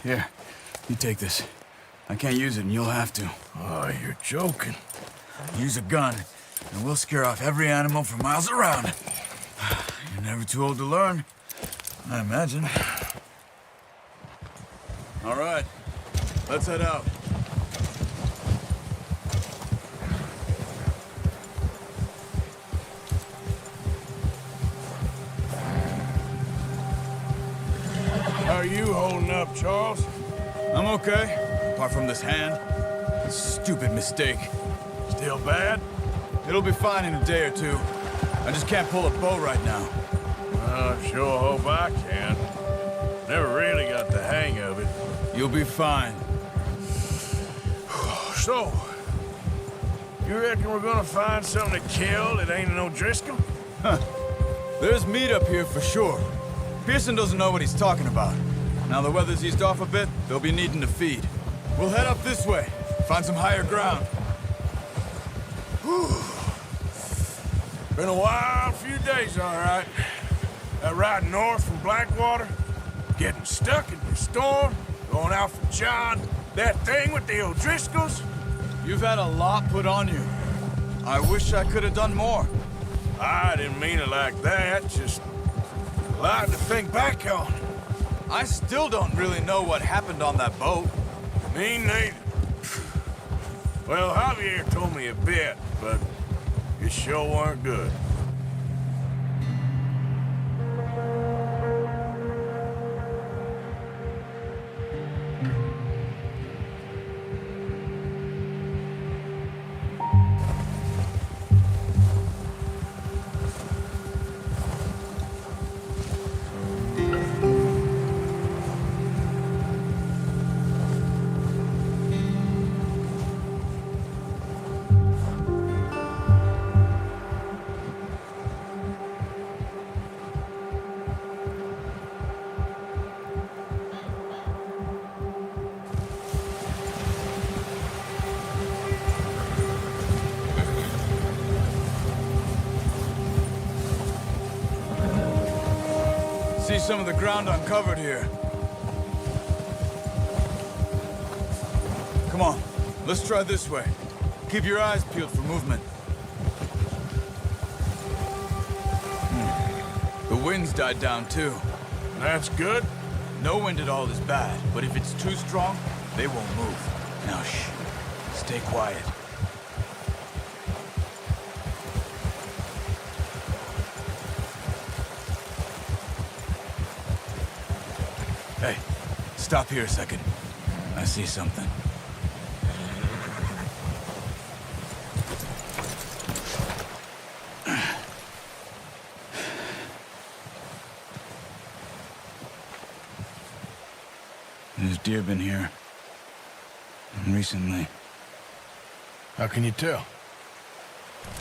Here, you take this. I can't use it, and you'll have to. Oh, you're joking. Use a gun, and we'll scare off every animal for miles around. You're never too old to learn, I imagine. All right, let's head out. How are you holding up, Charles? I'm okay, apart from this hand. Stupid mistake. Still bad? It'll be fine in a day or two. I just can't pull a bow right now. I sure hope I can. Never really got the hang of it. You'll be fine. So, you reckon we're gonna find something to kill that ain't an O'Driscoll? Huh. There's meat up here for sure. Pearson doesn't know what he's talking about. Now the weather's eased off a bit, they'll be needing to feed. We'll head up this way, find some higher ground. Whew. Been a wild few days, all right. That ride north from Blackwater, getting stuck in the storm, going out from John, that thing with the O'Driscolls. You've had a lot put on you. I wish I could have done more. I didn't mean it like that, just a lot to think back on. I still don't really know what happened on that boat. Me neither. Well, Javier told me a bit, but it sure weren't good. See some of the ground uncovered here. Come on, let's try this way. Keep your eyes peeled for movement. The wind's died down too. That's good. No wind at all is bad, but if it's too strong, they won't move. Now shh, stay quiet. Hey, stop here a second. I see something. There's deer been here. Recently. How can you tell?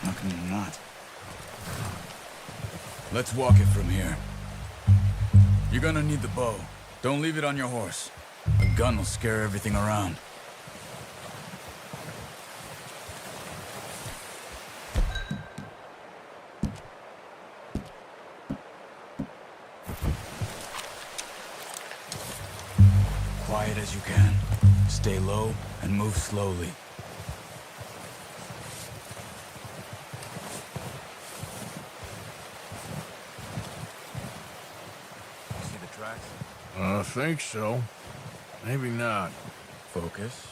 How can you not? Let's walk it from here. You're gonna need the bow. Don't leave it on your horse. A gun will scare everything around. Quiet as you can. Stay low and move slowly. See the tracks? I think so. Maybe not. Focus.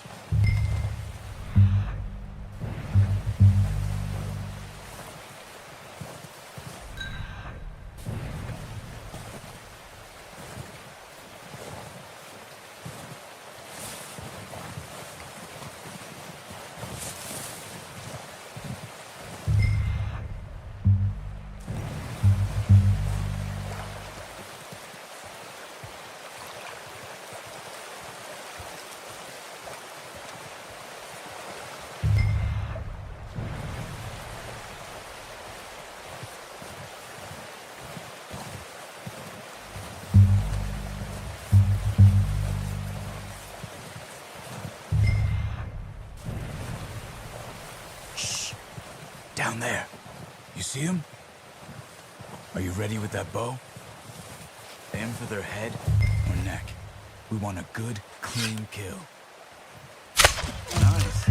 Down there. You see him? Are you ready with that bow? Aim for their head or neck. We want a good, clean kill. Nice.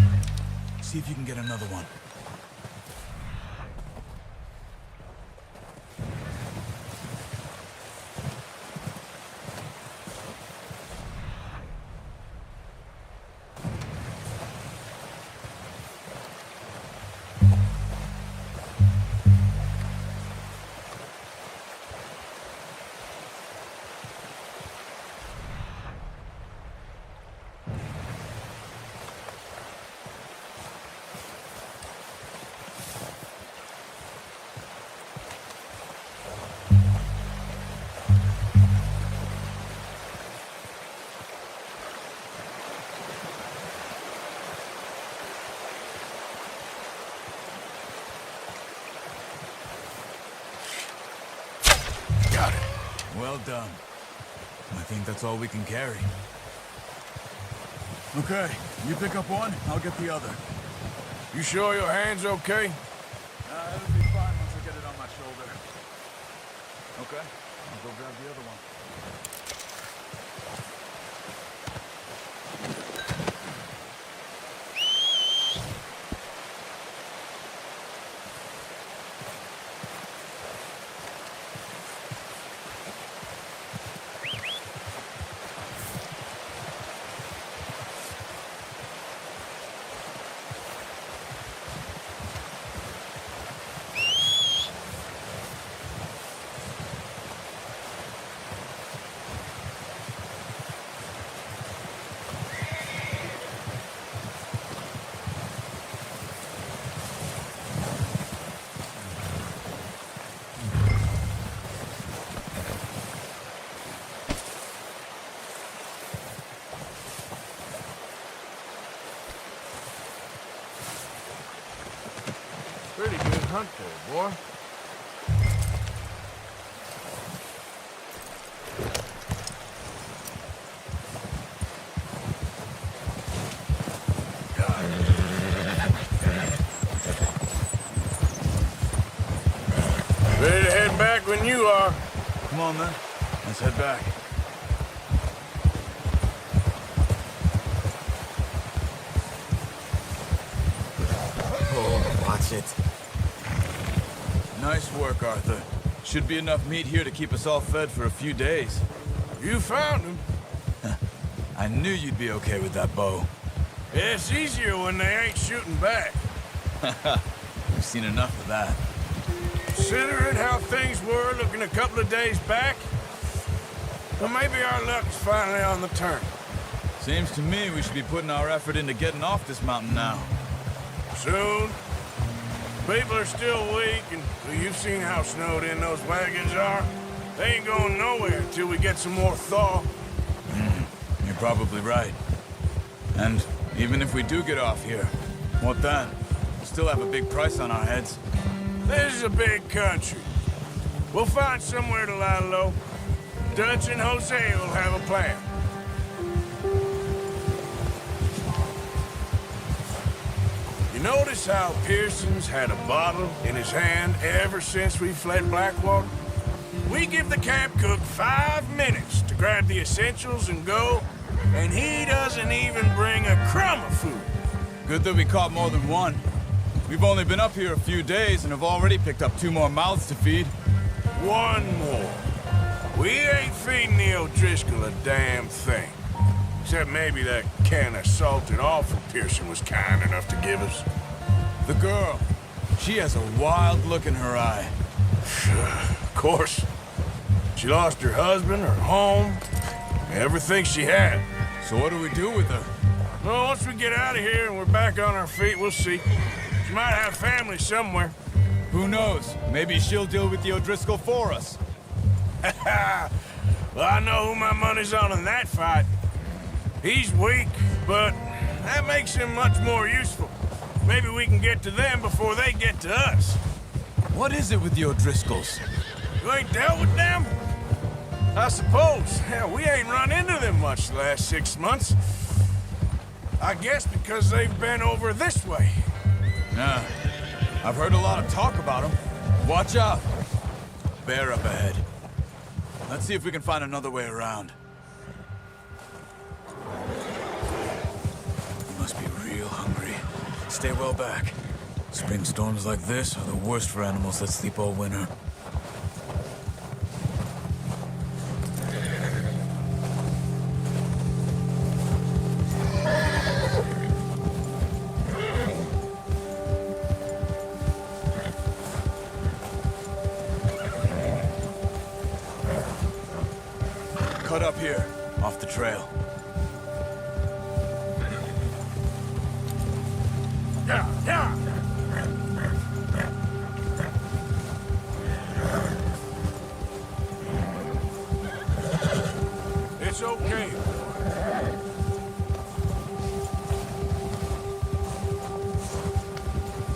See if you can get another one. Got it. Well done. I think that's all we can carry. Okay, you pick up one, I'll get the other. You sure your hand's okay? It'll be fine once I get it on my shoulder. Okay, I'll go grab the other one. Pretty good hunt there, boy. Ready to head back when you are. Come on, then. Let's head back. Oh, watch it. Nice work, Arthur. Should be enough meat here to keep us all fed for a few days. You found him. I knew you'd be okay with that bow. It's easier when they ain't shooting back. We've seen enough of that. Considering how things were looking a couple of days back, well, maybe our luck's finally on the turn. Seems to me we should be putting our effort into getting off this mountain now. Soon. People are still weak, and you've seen how snowed in those wagons are. They ain't going nowhere until we get some more thaw. You're probably right. And even if we do get off here, what then? We'll still have a big price on our heads. This is a big country. We'll find somewhere to lie low. Dutch and Jose will have a plan. You notice how Pearson's had a bottle in his hand ever since we fled Blackwater? We give the camp cook 5 minutes to grab the essentials and go, and he doesn't even bring a crumb of food. Good that we caught more than one. We've only been up here a few days and have already picked up 2 more mouths to feed. One more. We ain't feeding the O'Driscoll a damn thing. Except maybe that can of salted offal Pearson was kind enough to give us. The girl. She has a wild look in her eye. Of course. She lost her husband, her home, everything she had. So what do we do with her? Well, once we get out of here and we're back on our feet, we'll see. She might have family somewhere. Who knows? Maybe she'll deal with the O'Driscoll for us. Well, I know who my money's on in that fight. He's weak, but that makes him much more useful. Maybe we can get to them before they get to us. What is it with the O'Driscolls? You ain't dealt with them? I suppose. Hell, we ain't run into them much the last 6 months. I guess because they've been over this way. Nah. I've heard a lot of talk about them. Watch out. Bear up ahead. Let's see if we can find another way around. must be real hungry. Stay well back. Spring storms like this are the worst for animals that sleep all winter. Cut up here, off the trail. Yeah. It's okay.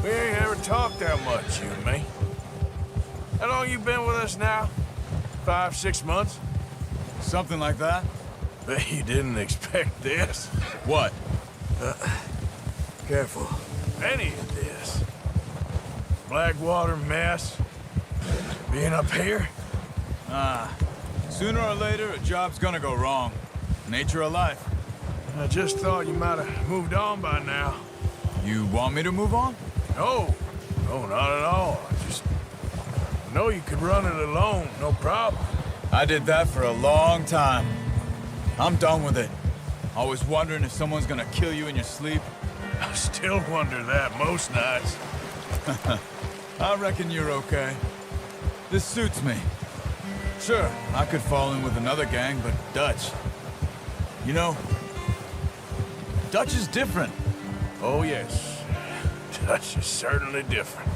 We ain't ever talked that much, you and me. How long you been with us now? 5, 6 months? Something like that? Bet you didn't expect this. What? Careful. Any of this. Blackwater mess. Being up here? Sooner or later, a job's gonna go wrong. Nature of life. I just thought you might have moved on by now. You want me to move on? No, not at all. I know you could run it alone, no problem. I did that for a long time. I'm done with it. Always wondering if someone's gonna kill you in your sleep. I still wonder that most nights. I reckon you're okay. This suits me. Sure, I could fall in with another gang, but Dutch... You know, Dutch is different. Oh, yes. Dutch is certainly different.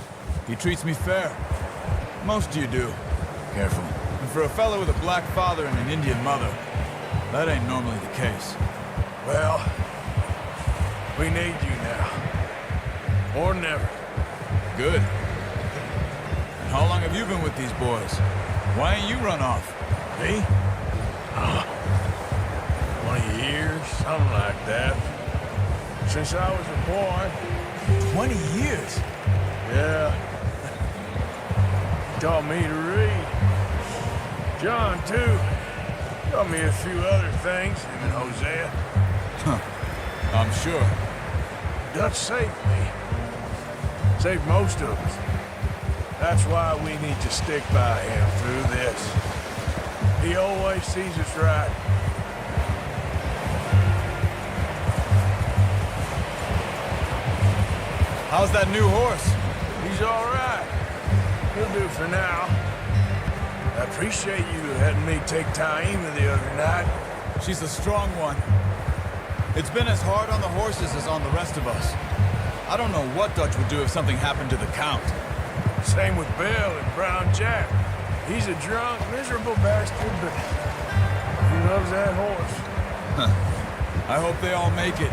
He treats me fair. Most of you do. Careful. And for a fellow with a black father and an Indian mother, that ain't normally the case. Well, we need you now. More than ever. Good. And how long have you been with these boys? Why ain't you run off? Me? 20 years, something like that. Since I was a boy. 20 years? Yeah. He taught me to read. John, too. Taught me a few other things, him and Hosea. I'm sure. Dutch saved me. Saved most of us. That's why we need to stick by him through this. He always sees us right. How's that new horse? He's all right. He'll do for now. I appreciate you letting me take Taima the other night. She's a strong one. It's been as hard on the horses as on the rest of us. I don't know what Dutch would do if something happened to the Count. Same with Bill and Brown Jack. He's a drunk, miserable bastard, but he loves that horse. I hope they all make it.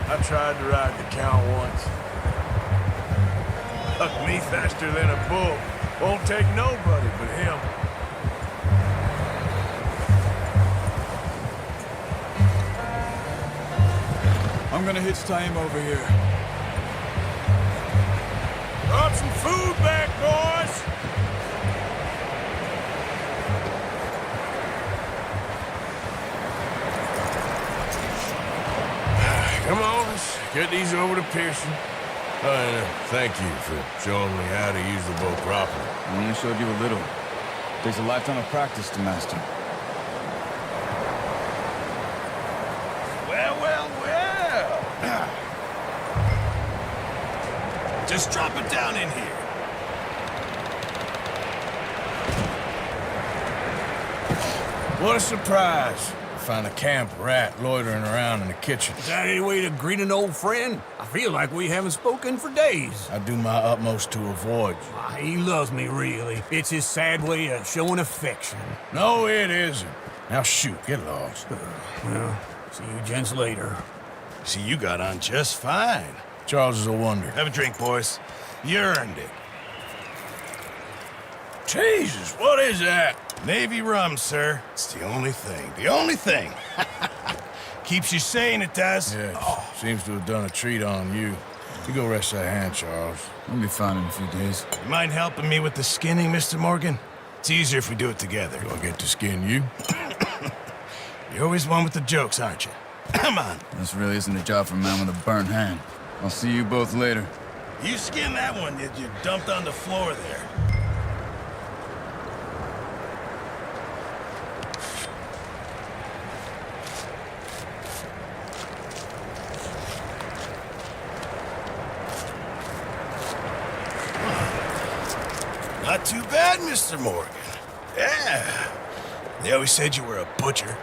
I tried to ride the Count once. Hucked me faster than a bull. Won't take nobody but him. I'm gonna hitch Taima over here. Brought some food back, boys! Come on, let's get these over to Pearson. Thank you for showing me how to use the boat properly. I only showed you a little. Takes a lifetime of practice to master. Well. Just drop it down in here. What a surprise. Find a camp rat loitering around in the kitchen. Is that any way to greet an old friend? I feel like we haven't spoken for days. I do my utmost to avoid you. He loves me, really. It's his sad way of showing affection. No, it isn't. Now shoot, get lost. Well, see you gents later. See, you got on just fine. Charles is a wonder. Have a drink, boys. You earned it. Jesus, what is that? Navy rum, sir. It's the only thing. The only thing. Keeps you sane, it does. Yeah, seems to have done a treat on you. You go rest that hand, Charles. I'll be fine in a few days. You mind helping me with the skinning, Mr. Morgan? It's easier if we do it together. Do I get to skin you? You're always one with the jokes, aren't you? Come on. This really isn't a job for a man with a burnt hand. I'll see you both later. You skinned that one that you dumped on the floor there. Not too bad, Mr. Morgan. Yeah. They always said you were a butcher.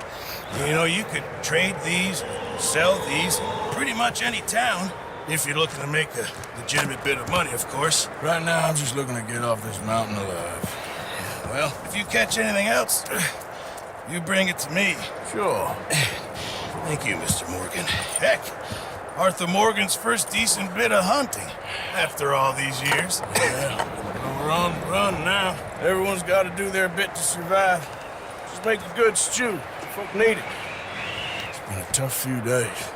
You know, you could trade these, sell these, pretty much any town, if you're looking to make a legitimate bit of money, of course. Right now, I'm just looking to get off this mountain alive. Well, if you catch anything else, you bring it to me. Sure. Thank you, Mr. Morgan. Heck, Arthur Morgan's first decent bit of hunting after all these years. Yeah. Well, we're on the run now. Everyone's got to do their bit to survive. Just make a good stew. Folk need it. It's been a tough few days.